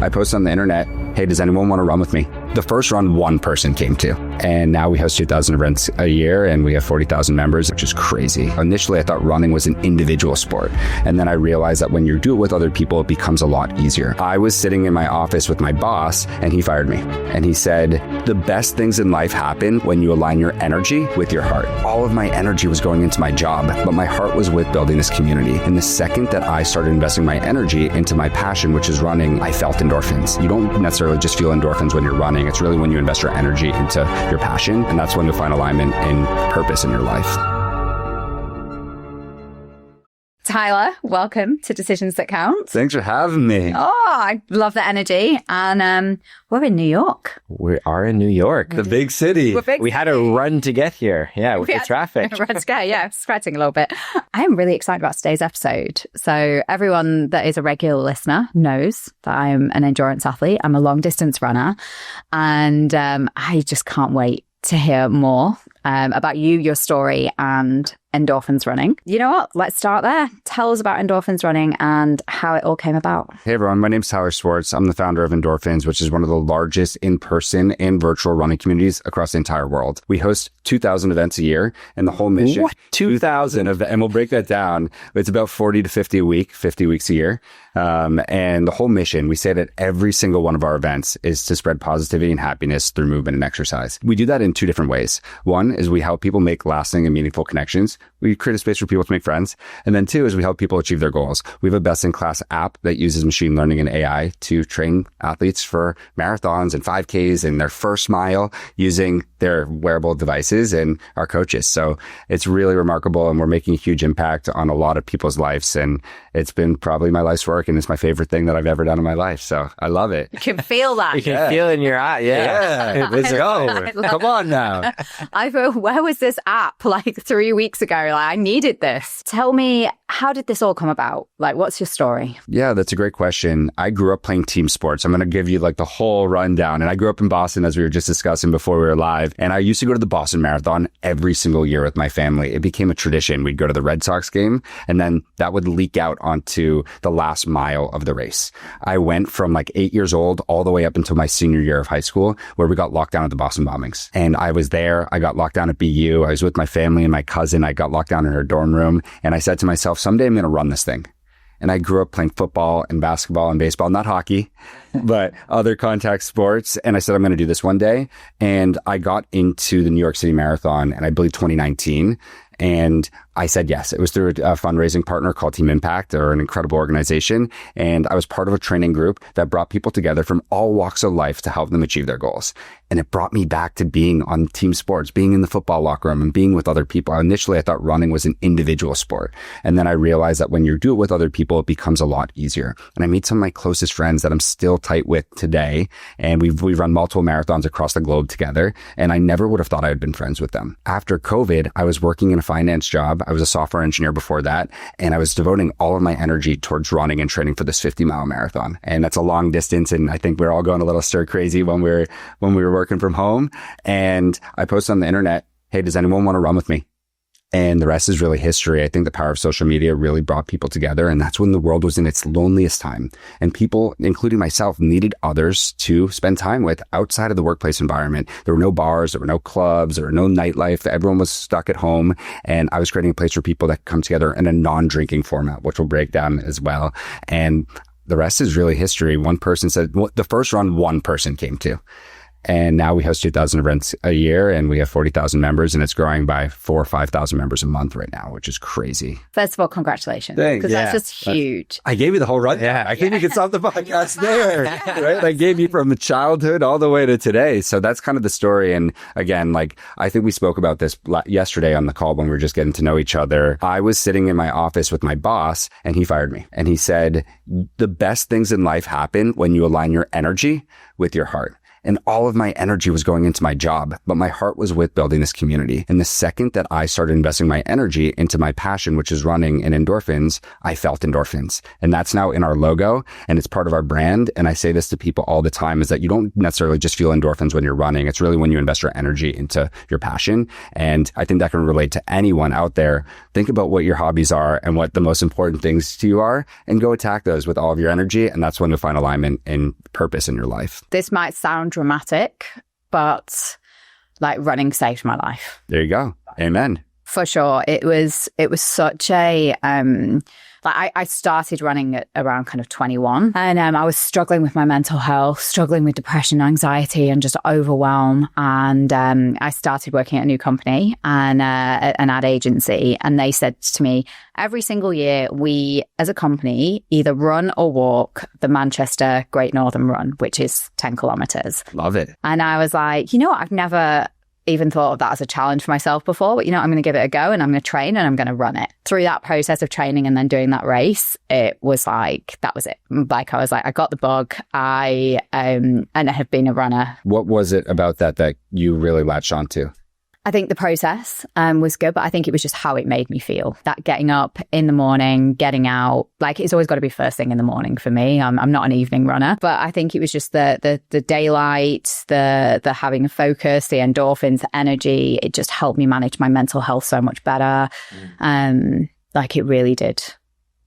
I posted on the internet, hey, does anyone want to run with me? The first run, one person came to. And now we host 2,000 events a year and we have 40,000 members, which is crazy. Initially, I thought running was an individual sport. And then I realized that when you do it with other people, it becomes a lot easier. I was sitting in my office with my boss and he fired me. And he said, the best things in life happen when you align your energy with your heart. All of my energy was going into my job, but my heart was with building this community. And the second that I started investing my energy into my passion, which is running, I felt endorphins. You don't necessarily just feel endorphins when you're running. It's really when you invest your energy into your passion, and that's when you find alignment and purpose in your life. Tyler, welcome to Decisions That Count. Thanks for having me. Oh, I love the energy. And we're in New York. We are in New York. The big city. We had to run to get here. Yeah, with the traffic. Run to get, yeah, scratching a little bit. I'm really excited about today's episode. So everyone that is a regular listener knows that I'm an endurance athlete. I'm a long distance runner. And I just can't wait to hear more about you, your story, and Endorphins Running. You know what? Let's start there. Tell us about Endorphins Running and how it all came about. Hey everyone, my name's Tyler Swartz. I'm the founder of Endorphins, which is one of the largest in-person and virtual running communities across the entire world. We host 2,000 events a year, and the whole mission... What? 2,000 of, and we'll break that down. It's about 40 to 50 a week, 50 weeks a year. And the whole mission, we say that every single one of our events is to spread positivity and happiness through movement and exercise. We do that in two different ways. One is we help people make lasting and meaningful connections. We create a space for people to make friends. And then two is we help people achieve their goals. We have a best-in-class app that uses machine learning and AI to train athletes for marathons and 5Ks and their first mile using their wearable devices and our coaches. So it's really remarkable, and we're making a huge impact on a lot of people's lives. And it's been probably my life's work, and it's my favorite thing that I've ever done in my life. So I love it. You can feel that. You can feel it in your eye. Yeah. Let's go. Come on now. Where was this app like 3 weeks ago? Like, I needed this. Tell me, how did this all come about? Like, what's your story? Yeah, that's a great question. I grew up playing team sports. I'm going to give you like the whole rundown. And I grew up in Boston, as we were just discussing before we were live. And I used to go to the Boston Marathon every single year with my family. It became a tradition. We'd go to the Red Sox game, and then that would leak out onto the last mile of the race. I went from like 8 years old all the way up until my senior year of high school, where we got locked down at the Boston bombings. And I was there. I got locked down at BU. I was with my family and my cousin. I got locked down in her dorm room. And I said to myself, someday I'm going to run this thing. And I grew up playing football and basketball and baseball, not hockey, but other contact sports. And I said, I'm going to do this one day. And I got into the New York City Marathon in, I believe, 2019. And I said yes. It was through a fundraising partner called Team Impact, or an incredible organization. And I was part of a training group that brought people together from all walks of life to help them achieve their goals. And it brought me back to being on team sports, being in the football locker room and being with other people. Initially, I thought running was an individual sport. And then I realized that when you do it with other people, it becomes a lot easier. And I made some of my closest friends that I'm still tight with today. And we've run multiple marathons across the globe together. And I never would have thought I had been friends with them. After COVID, I was working in a finance job. I was a software engineer before that. And I was devoting all of my energy towards running and training for this 50-mile marathon. And that's a long distance. And I think we're all going a little stir crazy when we were working from home. And I posted on the internet, hey, does anyone want to run with me? And the rest is really history. I think the power of social media really brought people together. And that's when the world was in its loneliest time. And people, including myself, needed others to spend time with outside of the workplace environment. There were no bars, there were no clubs, there were no nightlife. Everyone was stuck at home. And I was creating a place for people that come together in a non-drinking format, which we'll break down as well. And the rest is really history. One person said, well, the first run, one person came to. And now we host 2,000 events a year, and we have 40,000 members, and it's growing by 4,000 or 5,000 members a month right now, which is crazy. First of all, congratulations. Thanks. Because that's just huge. I gave you the whole run. Yeah, I think we can stop the podcast there. Right? I gave you from childhood all the way to today. So that's kind of the story. And again, like, I think we spoke about this yesterday on the call when we were just getting to know each other. I was sitting in my office with my boss, and he fired me. And he said, the best things in life happen when you align your energy with your heart. And all of my energy was going into my job, but my heart was with building this community. And the second that I started investing my energy into my passion, which is running and endorphins, I felt endorphins. And that's now in our logo, and it's part of our brand. And I say this to people all the time, is that you don't necessarily just feel endorphins when you're running. It's really when you invest your energy into your passion. And I think that can relate to anyone out there. Think about what your hobbies are and what the most important things to you are, and go attack those with all of your energy. And that's when you'll find alignment and purpose in your life? This might sound dramatic, but like running saved my life. There you go. Amen. For sure. It was such a, I started running at around kind of 21, and I was struggling with my mental health, struggling with depression, anxiety, and just overwhelm. And I started working at a new company and an ad agency. And they said to me, every single year, we as a company either run or walk the Manchester Great Northern Run, which is 10 kilometers. Love it. And I was like, you know what? I've never even thought of that as a challenge for myself before, but I'm going to give it a go, and I'm going to train, and I'm going to run it. Through that process of training and then doing that race, it was like, that was it. Like, I was like, I got the bug. And I have been a runner. What was it about that you really latched onto? I think the process was good, but I think it was just how it made me feel. That getting up in the morning, getting out, like it's always got to be first thing in the morning for me. I'm not an evening runner, but I think it was just the daylight, the having a focus, the endorphins, the energy. It just helped me manage my mental health so much better. Like it really did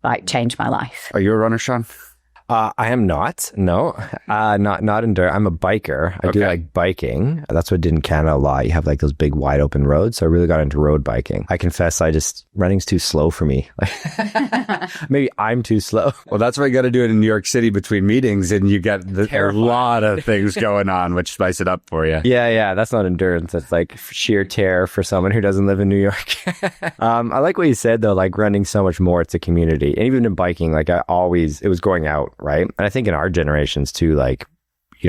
like change my life. Are you a runner, Sean? I am not. No, not endurance. I'm a biker. I do like biking. That's what I did in Canada a lot. You have like those big wide open roads. So I really got into road biking. I confess, running's too slow for me. Maybe I'm too slow. Well, that's why you got to do it in New York City between meetings, and you get a lot of things going on, which spice it up for you. Yeah. That's not endurance. That's like sheer terror for someone who doesn't live in New York. I like what you said though, like running so much more, it's a community. And even in biking, like it was going out. Right. And I think in our generations too, like,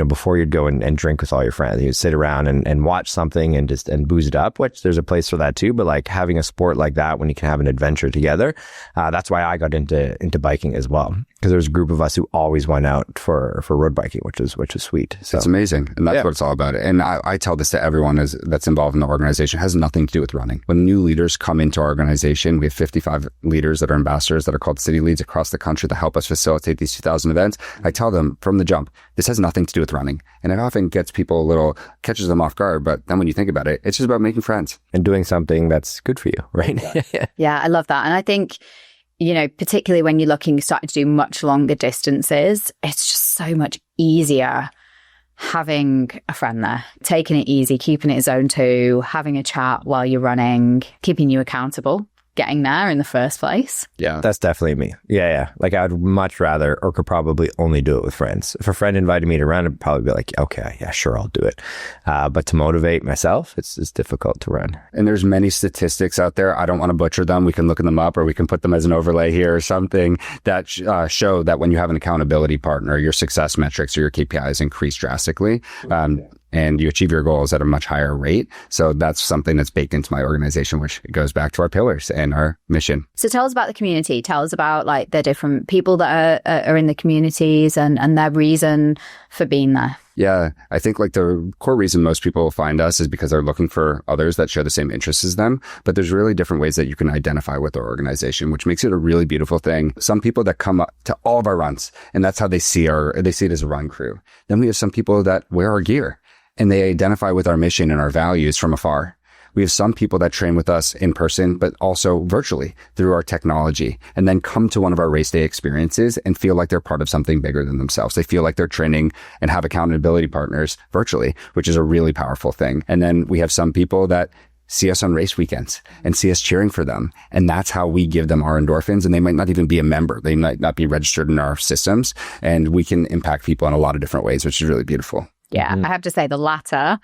before you'd go and drink with all your friends, you'd sit around and watch something and booze it up, which there's a place for that too. But like having a sport like that when you can have an adventure together, that's why I got into biking as well. Because there's a group of us who always went out for road biking, which is sweet. So it's amazing. And that's what it's all about. And I tell this to everyone that's involved in the organization. It has nothing to do with running. When new leaders come into our organization, we have 55 leaders that are ambassadors that are called city leads across the country that help us facilitate these 2,000 events. I tell them from the jump, this has nothing to do with running. And it often catches them off guard. But then when you think about it, it's just about making friends. And doing something that's good for you, right? Yeah, I love that. And I think, particularly when you're starting to do much longer distances, it's just so much easier having a friend there, taking it easy, keeping it zone 2, having a chat while you're running, keeping you accountable, getting there in the first place. Yeah. That's definitely me. Yeah. Like I would much rather, or could probably only do it with friends. If a friend invited me to run, I'd probably be like, okay, yeah, sure, I'll do it. But to motivate myself, it's difficult to run. And there's many statistics out there. I don't want to butcher them. We can look them up, or we can put them as an overlay here or something that show that when you have an accountability partner, your success metrics or your KPIs increase drastically. And you achieve your goals at a much higher rate. So that's something that's baked into my organization, which goes back to our pillars and our mission. So tell us about the community. Tell us about like the different people that are in the communities and their reason for being there. Yeah, I think like the core reason most people find us is because they're looking for others that share the same interests as them. But there's really different ways that you can identify with our organization, which makes it a really beautiful thing. Some people that come up to all of our runs, and that's how they see it as a run crew. Then we have some people that wear our gear, and they identify with our mission and our values from afar. We have some people that train with us in person, but also virtually through our technology, and then come to one of our race day experiences and feel like they're part of something bigger than themselves. They feel like they're training and have accountability partners virtually, which is a really powerful thing. And then we have some people that see us on race weekends and see us cheering for them. And that's how we give them our endorphins. And they might not even be a member. They might not be registered in our systems. And we can impact people in a lot of different ways, which is really beautiful. Yeah, I have to say the latter,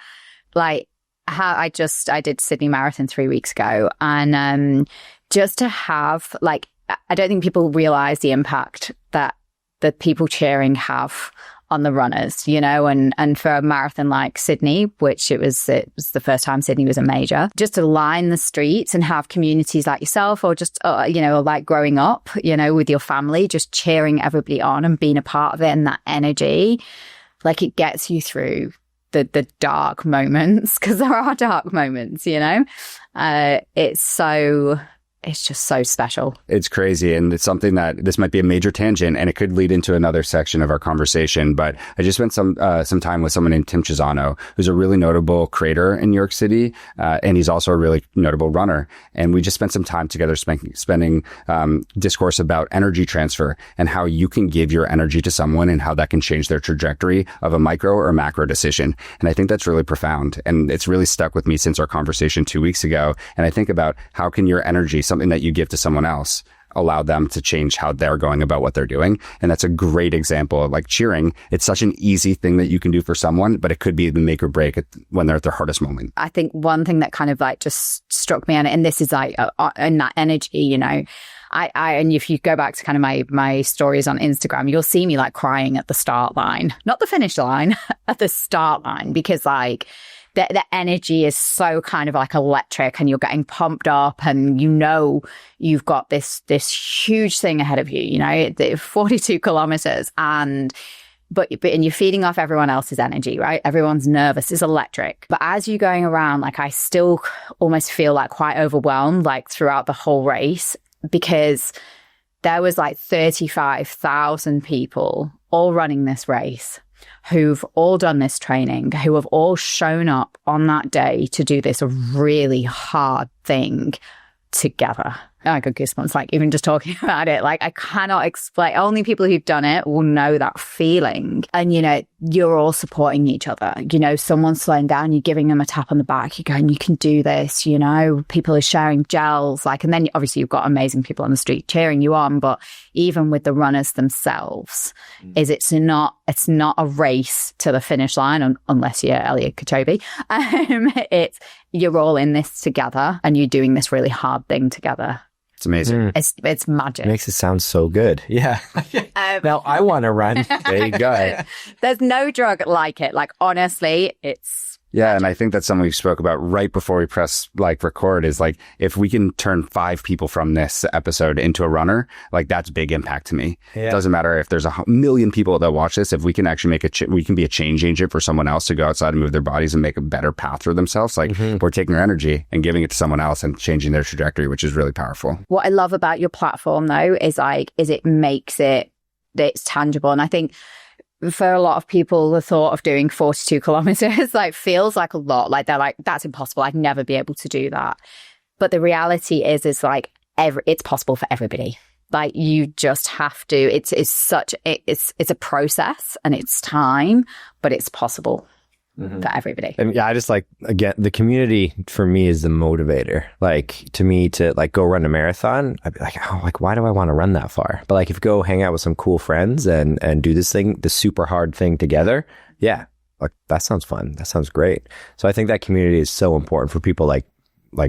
like how I did Sydney Marathon 3 weeks ago. And just to have, like, I don't think people realize the impact that the people cheering have on the runners, and for a marathon like Sydney, which it was the first time Sydney was a major, just to line the streets and have communities like yourself, or just, like growing up, with your family, just cheering everybody on and being a part of it, and that energy, like it gets you through the dark moments, because there are dark moments, it's it's just so special. It's crazy. And it's something that this might be a major tangent and it could lead into another section of our conversation. But I just spent some time with someone named Tim Chisano, who's a really notable creator in New York City. And he's also a really notable runner. And we just spent some time together spending discourse about energy transfer and how you can give your energy to someone and how that can change their trajectory of a micro or macro decision. And I think that's really profound. And it's really stuck with me since our conversation 2 weeks ago. And I think about how can your energy, something that you give to someone else, allow them to change how they're going about what they're doing. And that's a great example. Like cheering, it's such an easy thing that you can do for someone, but it could be the make or break when they're at their hardest moment. I think one thing that kind of like just struck me, and this is like in that energy, you know, and if you go back to kind of my stories on Instagram, you'll see me like crying at the start line, not the finish line, at the start line, because like the energy is so kind of like electric and you're getting pumped up and you know you've got this huge thing ahead of you, you know, 42 kilometers and you're feeding off everyone else's energy, right? Everyone's nervous, it's electric. But as you're going around, like I still almost feel like quite overwhelmed, like throughout the whole race, because there was like 35,000 people all running this race who've all done this training, who have all shown up on that day to do this really hard thing together. I got goosebumps, like even just talking about it. Like I cannot explain. Only people who've done it will know that feeling. And, you know, you're all supporting each other. You know, someone's slowing down, you're giving them a tap on the back. You're going, you can do this, you know, people are sharing gels. Like, and then obviously you've got amazing people on the street cheering you on. But even with the runners themselves, it's not a race to the finish line unless you're Eliud Kipchoge. You're all in this together and you're doing this really hard thing together. It's amazing. It's magic. It makes it sound so good. Yeah. Now I want to run. There you go. There's no drug like it. Like, honestly, it's... Yeah, and I think that's something we spoke about right before we press record is like, if we can turn 5 people from this episode into a runner, like that's big impact to me. Yeah. It doesn't matter if there's 1 million people that watch this, if we can actually we can be a change agent for someone else to go outside and move their bodies and make a better path for themselves. Like we're taking our energy and giving it to someone else and changing their trajectory, which is really powerful. What I love about your platform though is it makes it's tangible. And I think for a lot of people, the thought of doing 42 kilometers like feels like a lot. Like they're like, that's impossible. I'd never be able to do that. But the reality is like it's possible for everybody. Like you just have to. It's a process and it's time, but it's possible for everybody. And yeah, I just like, again, the community for me is the motivator. Like to me to like go run a marathon, I'd be like, oh, like why do I want to run that far? But like if you go hang out with some cool friends and do this super hard thing together, yeah, like that sounds fun. That sounds great. So I think that community is so important for people like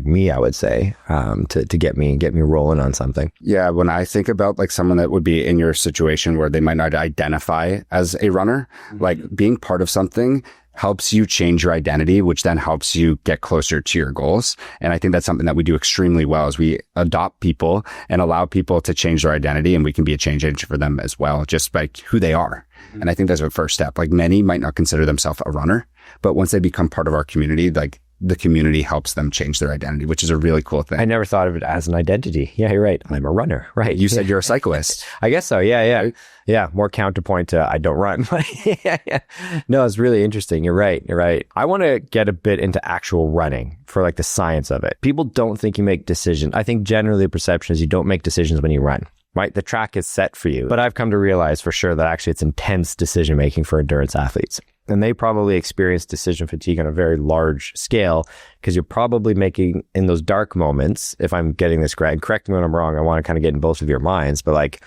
me, I would say, to get me rolling on something. Yeah, when I think about like someone that would be in your situation where they might not identify as a runner, like being part of something helps you change your identity, which then helps you get closer to your goals. And I think that's something that we do extremely well is we adopt people and allow people to change their identity, and we can be a change agent for them as well, just by who they are. And I think that's a first step. Like many might not consider themselves a runner, but once they become part of our community, like the community helps them change their identity, which is a really cool thing. I never thought of it as an identity. Yeah, you're right. I'm a runner. Right. You said you're a cyclist. I guess so. Yeah. Yeah. More counterpoint to I don't run. Yeah. No, it's really interesting. You're right. I want to get a bit into actual running for like the science of it. People don't think you make decisions. I think generally the perception is you don't make decisions when you run. Right? The track is set for you. But I've come to realize for sure that actually it's intense decision making for endurance athletes. And they probably experience decision fatigue on a very large scale because you're probably making in those dark moments, if I'm getting this correct me when I'm wrong, I want to kind of get in both of your minds, but like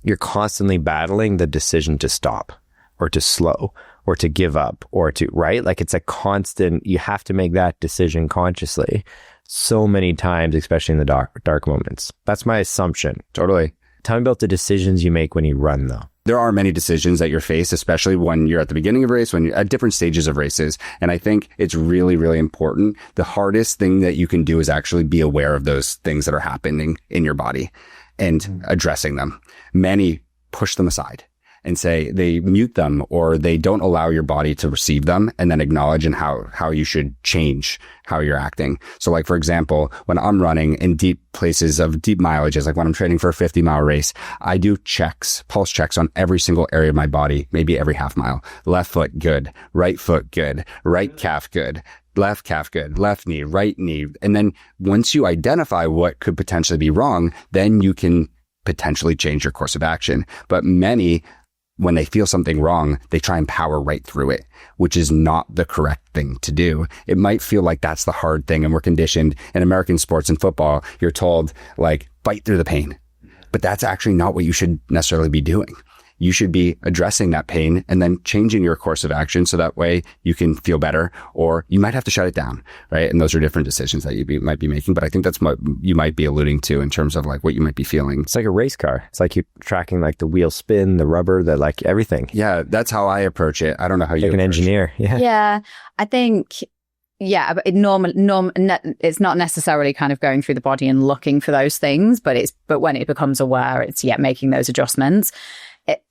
you're constantly battling the decision to stop or to slow or to give up or to, right? Like it's a constant, you have to make that decision consciously so many times, especially in the dark moments. That's my assumption. Totally. Tell me about the decisions you make when you run though. There are many decisions that you're faced, especially when you're at the beginning of a race, when you're at different stages of races. And I think it's really, really important. The hardest thing that you can do is actually be aware of those things that are happening in your body and addressing them. Many push them aside and say they mute them or they don't allow your body to receive them and then acknowledge and how you should change how you're acting. So like, for example, when I'm running in deep places of deep mileages, like when I'm training for a 50-mile race, I do pulse checks on every single area of my body, maybe every half mile. Left foot, good. Right foot, good. Right calf, good. Left calf, good. Left knee, right knee. And then once you identify what could potentially be wrong, then you can potentially change your course of action. But many, when they feel something wrong, they try and power right through it, which is not the correct thing to do. It might feel like that's the hard thing. And we're conditioned in American sports and football, you're told like, fight through the pain. But that's actually not what you should necessarily be doing. You should be addressing that pain and then changing your course of action so that way you can feel better, or you might have to shut it down, right? And those are different decisions that you might be making. But I think that's what you might be alluding to in terms of like what you might be feeling. It's like a race car. It's like you're tracking like the wheel spin, the rubber, the like everything. Yeah, that's how I approach it. I don't know how you like an engineer. Yeah. Yeah. I think, yeah, but it's not necessarily kind of going through the body and looking for those things, but when it becomes aware, it's making those adjustments.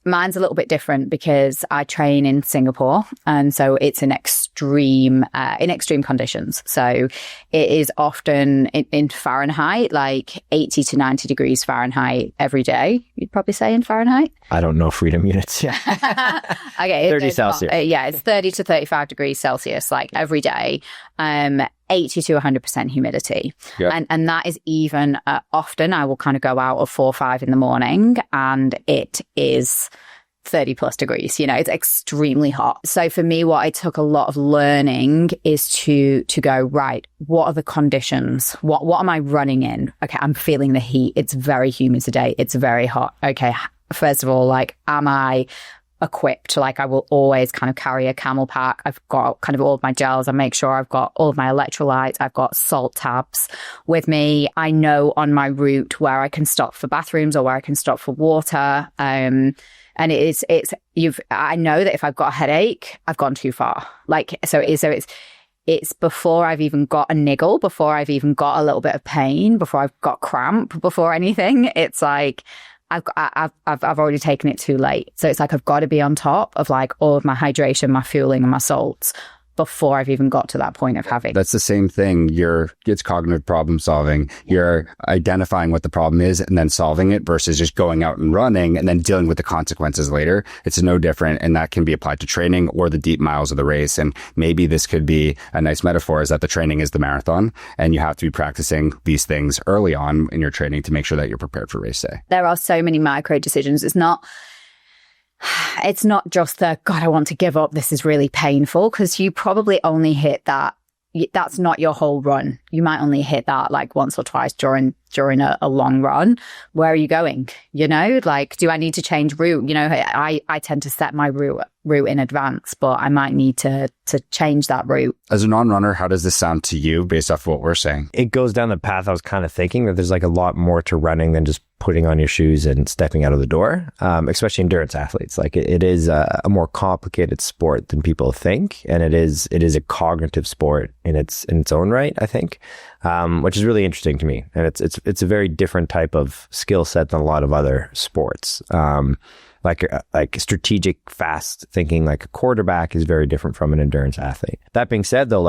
Mine's a little bit different because I train in Singapore, and so it's in extreme conditions. So it is often in Fahrenheit, like 80 to 90 degrees Fahrenheit every day. You'd probably say in Fahrenheit. I don't know freedom units. Yeah. Okay. 30 Celsius. It's 30 to 35 degrees Celsius, like every day. 80 to 100% humidity. Yeah. And that is even often I will kind of go out at 4 or 5 in the morning and it is 30 plus degrees. It's extremely hot. So for me, what I took a lot of learning is to go, right, what are the conditions? What am I running in? Okay, I'm feeling the heat. It's very humid today. It's very hot. Okay, first of all, like, am I equipped? Like, I will always kind of carry a camel pack. I've got kind of all of my gels. I make sure I've got all of my electrolytes. I've got salt tabs with me. I know on my route where I can stop for bathrooms or where I can stop for water. And I know that if I've got a headache, I've gone too far. Like, it's before I've even got a niggle, before I've even got a little bit of pain, before I've got cramp, before anything. It's like, I've already taken it too late. So it's like, I've got to be on top of like all of my hydration, my fueling and my salts before I've even got to that point of having. That's the same thing. It's cognitive problem solving. You're identifying what the problem is and then solving it versus just going out and running and then dealing with the consequences later. It's no different. And that can be applied to training or the deep miles of the race. And maybe this could be a nice metaphor, is that the training is the marathon and you have to be practicing these things early on in your training to make sure that you're prepared for race day. There are so many micro decisions. It's not just the, God, I want to give up. This is really painful, because you probably only hit that. That's not your whole run. You might only hit that like once or twice during a long run. Where are you going? Like, do I need to change route? I tend to set my route in advance, but I might need to change that route. As a non-runner, how does this sound to you based off of what we're saying? It goes down the path I was kind of thinking, that there's like a lot more to running than just putting on your shoes and stepping out of the door, especially endurance athletes. Like it is a more complicated sport than people think. And it is a cognitive sport in its own right, I think, which is really interesting to me. And it's a very different type of skill set than a lot of other sports. Like strategic, fast thinking, like a quarterback is very different from an endurance athlete. That being said, though,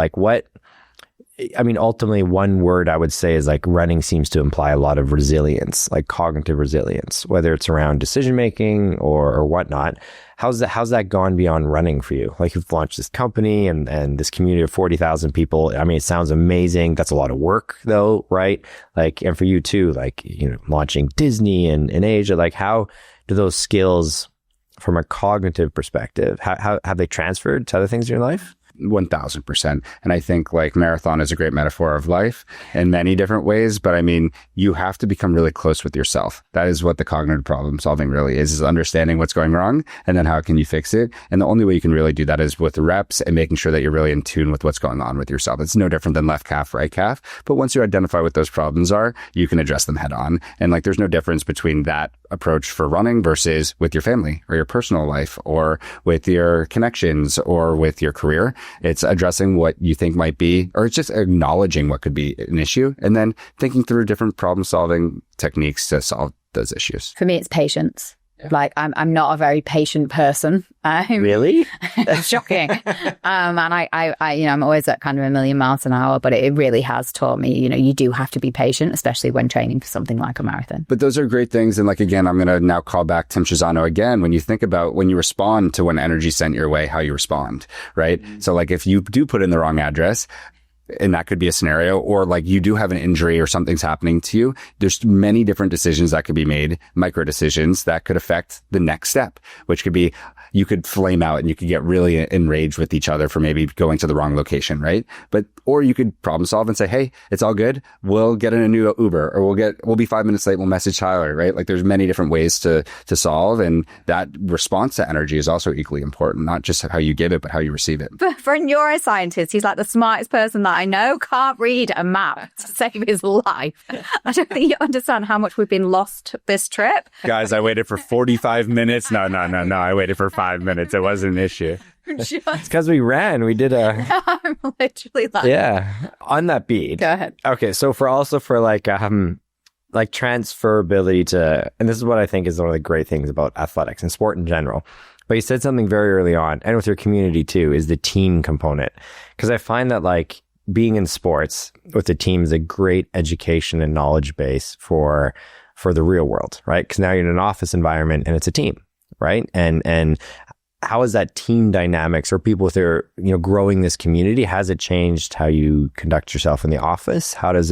ultimately one word I would say is like running seems to imply a lot of resilience, like cognitive resilience, whether it's around decision making or whatnot. How's that gone beyond running for you? Like, you've launched this company and this community of 40,000 people. I mean, it sounds amazing. That's a lot of work though, right? Like, and for you too, like, launching Disney in Asia, like how do those skills from a cognitive perspective, how have they transferred to other things in your life? 1,000%. And I think like marathon is a great metaphor of life in many different ways. But I mean, you have to become really close with yourself. That is what the cognitive problem solving really is understanding what's going wrong and then how can you fix it. And the only way you can really do that is with reps and making sure that you're really in tune with what's going on with yourself. It's no different than left calf, right calf. But once you identify what those problems are, you can address them head on. And like, there's no difference between that approach for running versus with your family or your personal life or with your connections or with your career. It's addressing what you think might be, or it's just acknowledging what could be an issue and then thinking through different problem solving techniques to solve those issues. For me, it's patience. Like I'm not a very patient person. Really? It's shocking. And I I'm always at kind of a million miles an hour, but it really has taught me, you do have to be patient, especially when training for something like a marathon. But those are great things. And like, again, I'm going to now call back Tim Chisano again. When you think about when you respond to when energy sent your way, how you respond, right? So like if you do put in the wrong address, and that could be a scenario, or like you do have an injury or something's happening to you, there's many different decisions that could be made, micro decisions that could affect the next step, which could be you could flame out and you could get really enraged with each other for maybe going to the wrong location, right? Or you could problem solve and say, hey, it's all good. We'll get in a new Uber, or we'll be 5 minutes late. We'll message Tyler, right? Like there's many different ways to solve. And that response to energy is also equally important, not just how you give it, but how you receive it. But for a neuroscientist, he's like the smartest person that I know, can't read a map to save his life. I don't think you understand how much we've been lost this trip. Guys, I waited for 45 minutes. No. I waited for 5 minutes. It wasn't an issue. It's because we ran. We did a... I'm literally like... Yeah. On that beat. Go ahead. Okay. So for like transferability to... And this is what I think is one of the great things about athletics and sport in general. But you said something very early on, and with your community too, is the team component. Because I find that like being in sports with a team is a great education and knowledge base for the real world, right? Because now you're in an office environment and it's a team, right? And how is that team dynamics, or people with their, growing this community, has it changed how you conduct yourself in the office? How do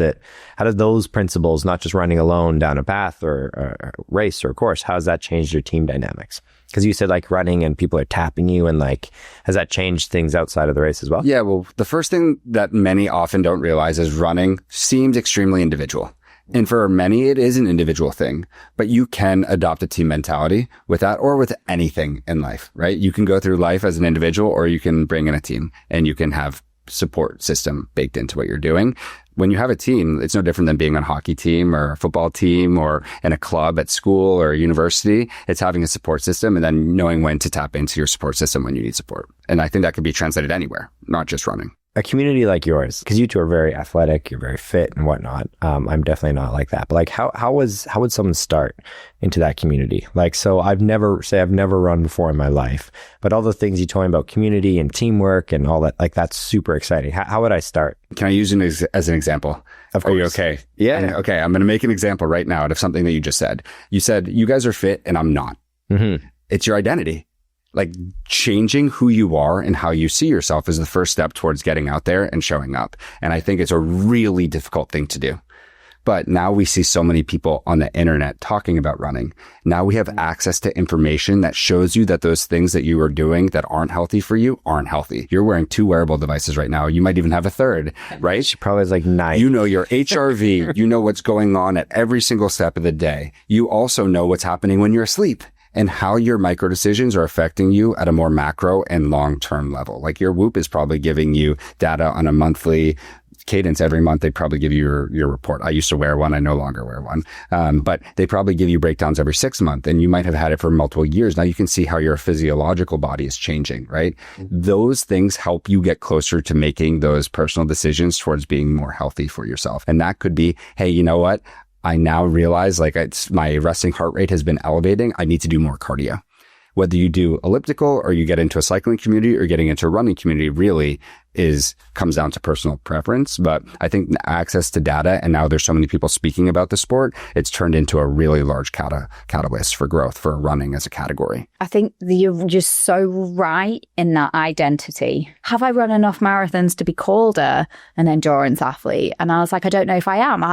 those principles, not just running alone down a path or a race or a course, how has that changed your team dynamics? Because you said like running and people are tapping you, and like, has that changed things outside of the race as well? Yeah, well, the first thing that many often don't realize is running seems extremely individual. And for many, it is an individual thing, but you can adopt a team mentality with that, or with anything in life, right? You can go through life as an individual, or you can bring in a team, and you can have support system baked into what you're doing. When you have a team, it's no different than being on a hockey team or a football team or in a club at school or university. It's having a support system and then knowing when to tap into your support system when you need support. And I think that could be translated anywhere, not just running. A community like yours, because you two are very athletic, you're very fit and whatnot. I'm definitely not like that. But like, how would someone start into that community? Like, so I've never run before in my life, but all the things you told me about community and teamwork and all that, like, that's super exciting. How would I start? Can I use it as an example? Of course. Are you okay? Yeah. Okay. I'm going to make an example right now out of something that you just said. You said, you guys are fit and I'm not. Mm-hmm. It's your identity. Like changing who you are and how you see yourself is the first step towards getting out there and showing up. And I think it's a really difficult thing to do. But now we see so many people on the internet talking about running. Now we have access to information that shows you that those things that you are doing that aren't healthy for you aren't healthy. You're wearing 2 wearable devices right now. You might even have a third, right? She probably has like 9. You know your HRV. You know what's going on at every single step of the day. You also know what's happening when you're asleep, and how your micro decisions are affecting you at a more macro and long-term level. Like your Whoop is probably giving you data on a monthly cadence. Every month they probably give you your report. I used to wear one. I no longer wear one. But they probably give you breakdowns every 6 months, and you might have had it for multiple years. Now you can see how your physiological body is changing, right? Those things help you get closer to making those personal decisions towards being more healthy for yourself. And that could be, hey, you know what? I now realize like my resting heart rate has been elevating. I need to do more cardio. Whether you do elliptical or you get into a cycling community or getting into a running community really comes down to personal preference. But I think access to data, and now there's so many people speaking about the sport, it's turned into a really large catalyst for growth for running as a category. I think you're just so right in that identity. Have I run enough marathons to be called an endurance athlete? And I was like, I don't know if I am.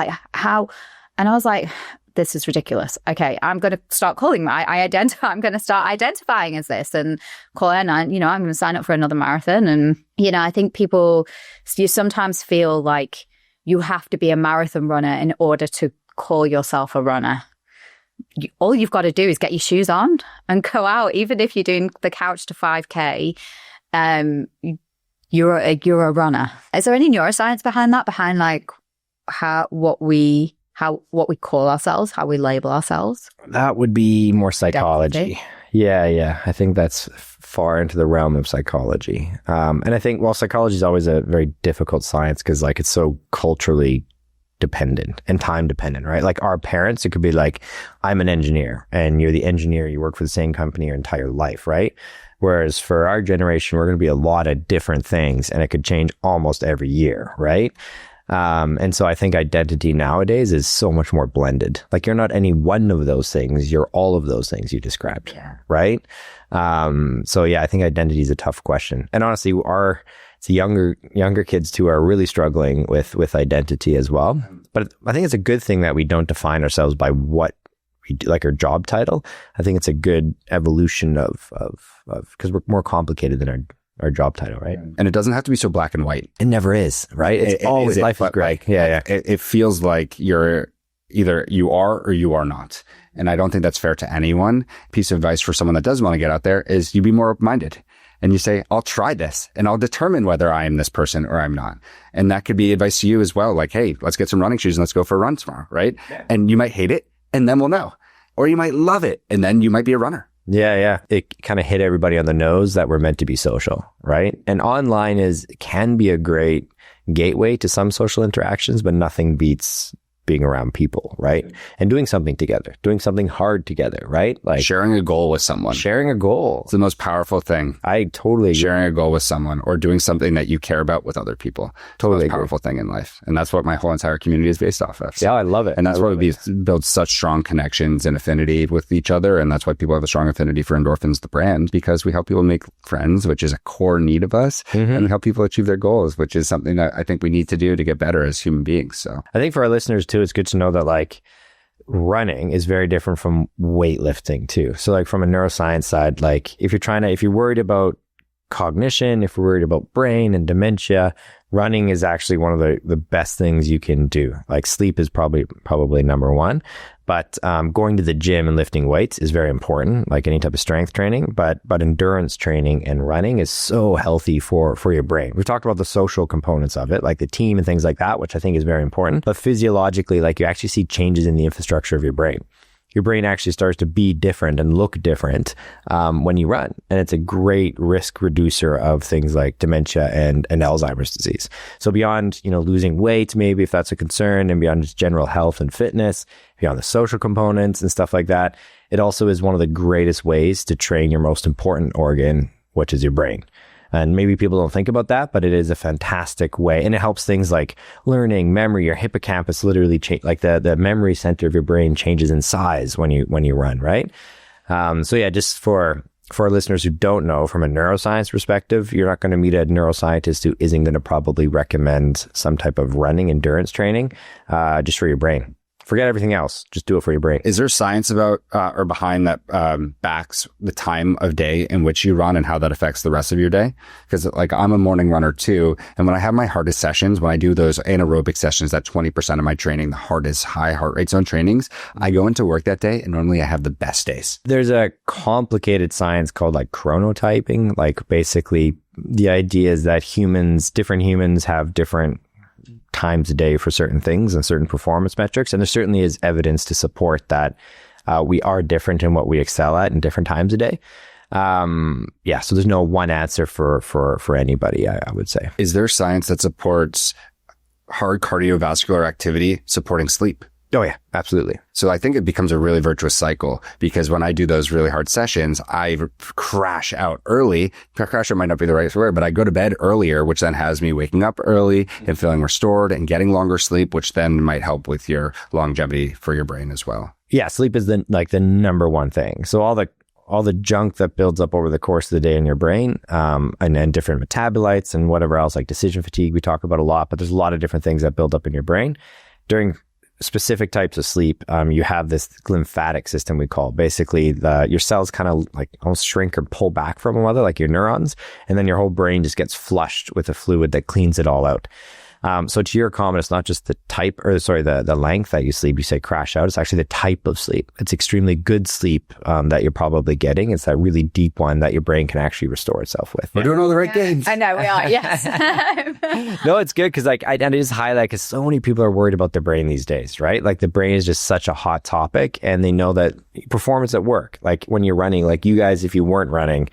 And I was like, this is ridiculous. Okay, I'm going to start calling I'm going to start identifying as this and call in. I'm going to sign up for another marathon. And, I think you sometimes feel like you have to be a marathon runner in order to call yourself a runner. All you've got to do is get your shoes on and go out. Even if you're doing the couch to 5K, you're a runner. Is there any neuroscience behind that? Behind like what we call ourselves, how we label ourselves? That would be more psychology. Definitely. Yeah. I think that's far into the realm of psychology. And I think, psychology is always a very difficult science because like it's so culturally dependent and time dependent, right? Like our parents, it could be like, I'm an engineer and you're the engineer, you work for the same company your entire life, right? Whereas for our generation, we're going to be a lot of different things and it could change almost every year, right? And so I think identity nowadays is so much more blended. Like you're not any one of those things, you're all of those things you described, right? So yeah, I think identity is a tough question. And honestly, it's the younger kids too are really struggling with identity as well. But I think it's a good thing that we don't define ourselves by what we do, like our job title. I think it's a good evolution of because we're more complicated than our job title, right? And it doesn't have to be so black and white. It never is, right? It's always life is gray. It feels like you're either you are or you are not. And I don't think that's fair to anyone. Piece of advice for someone that does want to get out there is you be more open-minded. And you say, I'll try this and I'll determine whether I am this person or I'm not. And that could be advice to you as well. Like, hey, let's get some running shoes and let's go for a run tomorrow, right? Yeah. And you might hate it and then we'll know. Or you might love it and then you might be a runner. Yeah. It kind of hit everybody on the nose that we're meant to be social, right? And online can be a great gateway to some social interactions, but nothing beats being around people, right? And doing something together, doing something hard together, right? Like sharing a goal with someone. Sharing a goal. It's the most powerful thing. I totally agree. Sharing a goal with someone or doing something that you care about with other people. Totally the most powerful thing in life. And that's what my whole entire community is based off of. So. Yeah, I love it. And that's why we build such strong connections and affinity with each other. And that's why people have a strong affinity for Endorphins, the brand, because we help people make friends, which is a core need of us. Mm-hmm. And we help people achieve their goals, which is something that I think we need to do to get better as human beings. So I think for our listeners too, it's good to know that like running is very different from weightlifting too. So like from a neuroscience side, like if you're worried about cognition, if you're worried about brain and dementia, running is actually one of the best things you can do. Like sleep is probably number one, but going to the gym and lifting weights is very important, like any type of strength training, but endurance training and running is so healthy for your brain. We've talked about the social components of it, like the team and things like that, which I think is very important. But physiologically, like you actually see changes in the infrastructure of your brain. Your brain actually starts to be different and look different when you run. And it's a great risk reducer of things like dementia and Alzheimer's disease. So beyond, losing weight, maybe if that's a concern, and beyond just general health and fitness, beyond the social components and stuff like that, it also is one of the greatest ways to train your most important organ, which is your brain. And maybe people don't think about that, but it is a fantastic way. And it helps things like learning, memory. Your hippocampus literally like the memory center of your brain changes in size when you run, right? So yeah, just for our listeners who don't know, from a neuroscience perspective, you're not going to meet a neuroscientist who isn't going to probably recommend some type of running endurance training just for your brain. Forget everything else. Just do it for your brain. Is there science about or behind that backs the time of day in which you run and how that affects the rest of your day? Because like I'm a morning runner too. And when I have my hardest sessions, when I do those anaerobic sessions, that 20% of my training, the hardest high heart rate zone trainings, I go into work that day and normally I have the best days. There's a complicated science called like chronotyping. Like basically the idea is that different humans have different times a day for certain things and certain performance metrics. And there certainly is evidence to support that we are different in what we excel at in different times a day. So there's no one answer for anybody, I would say. Is there science that supports hard cardiovascular activity supporting sleep? Oh yeah, absolutely. So I think it becomes a really virtuous cycle because when I do those really hard sessions, I crash out early. Crash out might not be the right word, but I go to bed earlier, which then has me waking up early and feeling restored and getting longer sleep, which then might help with your longevity for your brain as well. Yeah, sleep is the number one thing. So all the junk that builds up over the course of the day in your brain, and then different metabolites and whatever else, like decision fatigue, we talk about a lot, but there's a lot of different things that build up in your brain. During specific types of sleep, you have this lymphatic system we call. Basically, your cells kind of like almost shrink or pull back from one another, like your neurons, and then your whole brain just gets flushed with a fluid that cleans it all out. So to your comment, it's not just the length that you sleep. You say crash out. It's actually the type of sleep. It's extremely good sleep that you're probably getting. It's that really deep one that your brain can actually restore itself with. We're doing all the right things. I know we are. Yes. No, it's good because like I just highlight because so many people are worried about their brain these days, right? Like the brain is just such a hot topic, and they know that performance at work, like when you're running, like you guys, if you weren't running,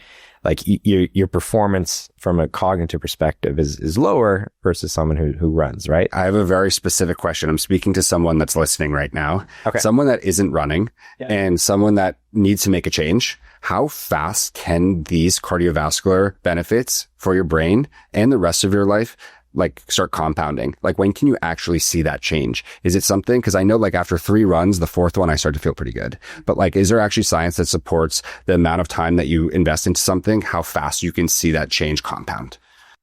like your performance from a cognitive perspective is lower versus someone who runs, right? I have a very specific question. I'm speaking to someone that's listening right now, Okay. someone that isn't running and someone that needs to make a change. How fast can these cardiovascular benefits for your brain and the rest of your life like start compounding? Like when can you actually see that change? Is it something, because I know like after 3 runs, the 4th one, I start to feel pretty good. But like, is there actually science that supports the amount of time that you invest into something, how fast you can see that change compound?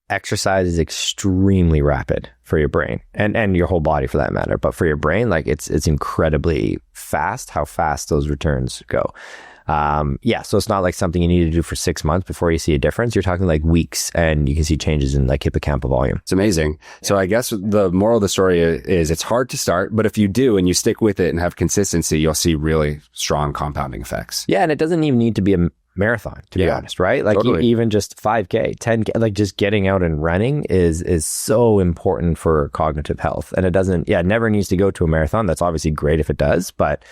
Exercise is extremely rapid for your brain and your whole body for that matter. But for your brain, like it's incredibly fast how fast those returns go. So it's not like something you need to do for 6 months before you see a difference. You're talking like weeks and you can see changes in like hippocampal volume. It's amazing. So I guess the moral of the story is it's hard to start, but if you do and you stick with it and have consistency, you'll see really strong compounding effects. Yeah. And it doesn't even need to be a marathon, to be honest, right? Like totally. even just 5K, 10K, like just getting out and running is so important for cognitive health. And it never needs to go to a marathon. That's obviously great if it does, but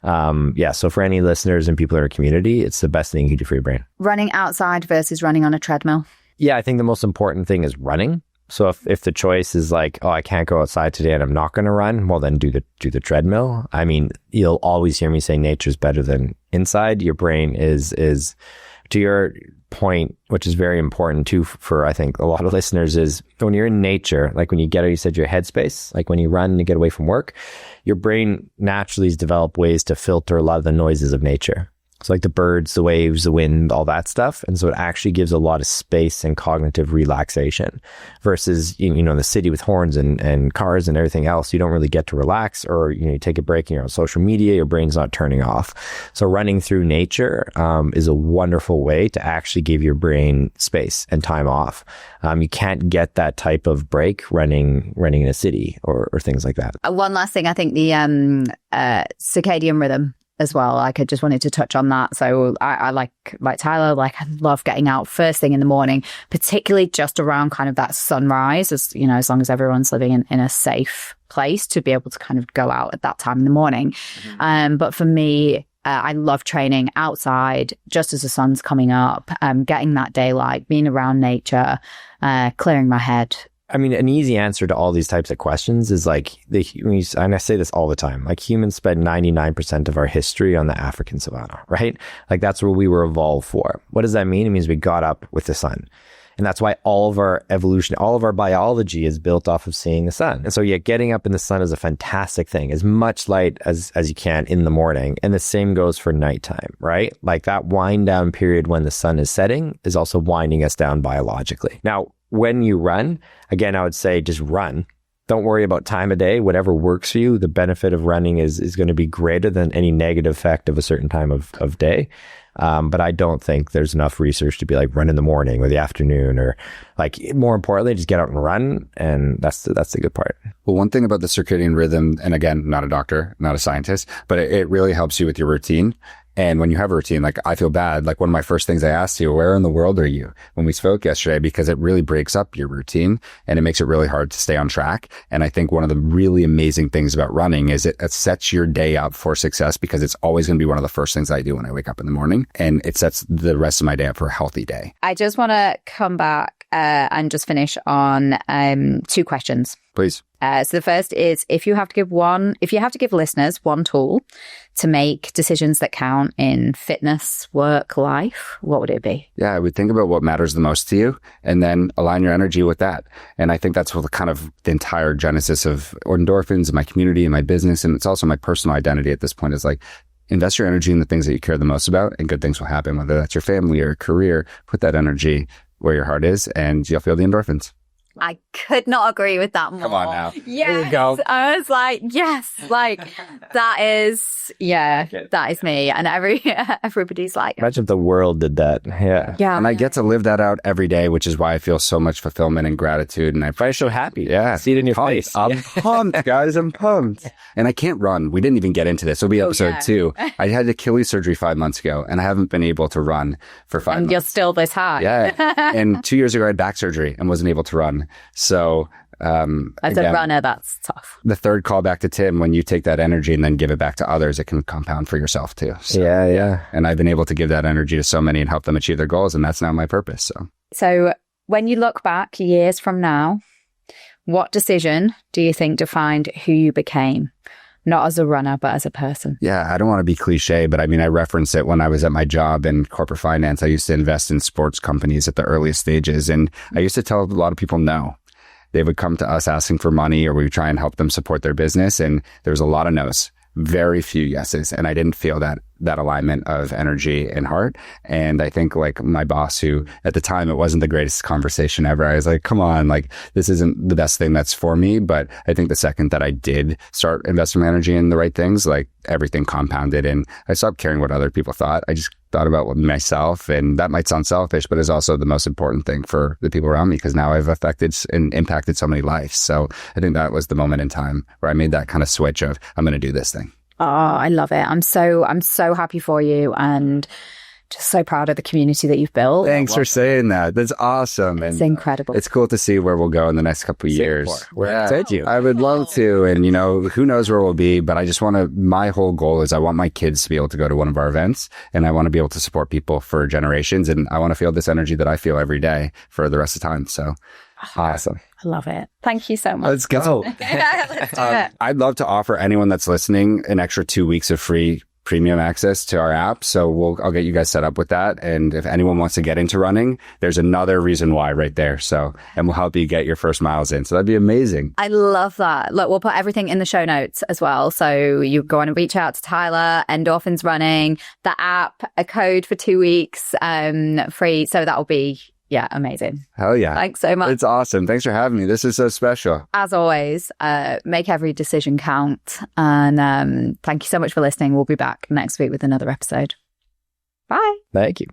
so for any listeners and people in our community, it's the best thing you can do for your brain. Running outside versus running on a treadmill. Yeah, I think the most important thing is running. So if the choice is like, oh, I can't go outside today and I'm not going to run, well, then do the treadmill. I mean, you'll always hear me say nature's better than inside. Your brain is to your point, which is very important too for I think a lot of listeners, is when you're in nature, like when you get out, you said your headspace, like when you run and you get away from work, your brain naturally has developed ways to filter a lot of the noises of nature. So like the birds, the waves, the wind, all that stuff. And so it actually gives a lot of space and cognitive relaxation versus, the city with horns and cars and everything else. You don't really get to relax, or, you take a break and you're on social media, your brain's not turning off. So running through nature is a wonderful way to actually give your brain space and time off. You can't get that type of break running in a city or things like that. One last thing, I think the circadian rhythm as well. Like I just wanted to touch on that. So I like Tyler, like I love getting out first thing in the morning, particularly just around kind of that sunrise, as long as everyone's living in a safe place to be able to kind of go out at that time in the morning. But for me, I love training outside just as the sun's coming up, getting that daylight, being around nature, clearing my head. I mean, an easy answer to all these types of questions is like, and I say this all the time, like humans spend 99% of our history on the African savanna, right? Like that's where we were evolved for. What does that mean? It means we got up with the sun. And that's why all of our evolution, all of our biology is built off of seeing the sun. And so getting up in the sun is a fantastic thing, as much light as you can in the morning. And the same goes for nighttime, right? Like that wind down period when the sun is setting is also winding us down biologically. Now, when you run, again, I would say just run. Don't worry about time of day. Whatever works for you, the benefit of running is going to be greater than any negative effect of a certain time of day. But I don't think there's enough research to be like run in the morning or the afternoon, or like more importantly, just get out and run. And that's the good part. Well, one thing about the circadian rhythm, and again, not a doctor, not a scientist, but it really helps you with your routine. And when you have a routine, like I feel bad, like one of my first things I asked you, where in the world are you when we spoke yesterday? Because it really breaks up your routine and it makes it really hard to stay on track. And I think one of the really amazing things about running is it sets your day up for success, because it's always going to be one of the first things I do when I wake up in the morning. And it sets the rest of my day up for a healthy day. I just want to come back and just finish on 2 questions. Please. So the first is, if you have to give listeners one tool to make decisions that count in fitness, work, life, what would it be? Yeah, I would think about what matters the most to you and then align your energy with that. And I think that's what kind of the entire genesis of Endorphins and my community and my business. And it's also my personal identity at this point, is like, invest your energy in the things that you care the most about, and good things will happen, whether that's your family or career. Put that energy where your heart is and you'll feel the endorphins. I could not agree with that more. Come on now. Yes. There you go. I was like, yes, like that is me. And everybody's like, Imagine if the world did that. Yeah. yeah. And I get to live that out every day, which is why I feel so much fulfillment and gratitude. And I'm so happy. Yeah. See it in your face. I'm pumped, guys. I'm pumped. And I can't run. We didn't even get into this. It'll be episode 2. I had Achilles surgery 5 months ago, and I haven't been able to run for 5 months. And you're still this high. Yeah. And 2 years ago, I had back surgery and wasn't able to run. So As a runner, that's tough. The third call back to Tim, when you take that energy and then give it back to others, it can compound for yourself too. So, yeah. And I've been able to give that energy to so many and help them achieve their goals. And that's now my purpose. So when you look back years from now, what decision do you think defined who you became? Not as a runner, but as a person. Yeah, I don't want to be cliche, but I mean, I reference it when I was at my job in corporate finance. I used to invest in sports companies at the earliest stages. And I used to tell a lot of people no. They would come to us asking for money, or we would try and help them support their business. And there was a lot of no's, very few yeses. And I didn't feel that alignment of energy and heart. And I think like my boss, who at the time, it wasn't the greatest conversation ever. I was like, come on, like this isn't the best thing that's for me. But I think the second that I did start investing my energy in the right things, like everything compounded and I stopped caring what other people thought. I just thought about myself, and that might sound selfish, but it's also the most important thing for the people around me, because now I've affected and impacted so many lives. So I think that was the moment in time where I made that kind of switch of, I'm going to do this thing. Oh, I love it. I'm so happy for you, and just so proud of the community that you've built. Thanks for saying that. That's awesome. It's incredible. It's cool to see where we'll go in the next couple of years. You. I would love to. And, who knows where we'll be, but I just my whole goal is I want my kids to be able to go to one of our events, and I want to be able to support people for generations. And I want to feel this energy that I feel every day for the rest of the time. So awesome. I love it. Thank you so much. Let's go. Let's do it. I'd love to offer anyone that's listening an extra 2 weeks of free premium access to our app. So I'll get you guys set up with that. And if anyone wants to get into running, there's another reason why right there. And we'll help you get your first miles in. So that'd be amazing. I love that. Look, we'll put everything in the show notes as well. So you go on and reach out to Tyler, Endorphins Running, the app, a code for 2 weeks free. So that'll be amazing. Hell yeah. Thanks so much. It's awesome. Thanks for having me. This is so special. As always, make every decision count. And thank you so much for listening. We'll be back next week with another episode. Bye. Thank you.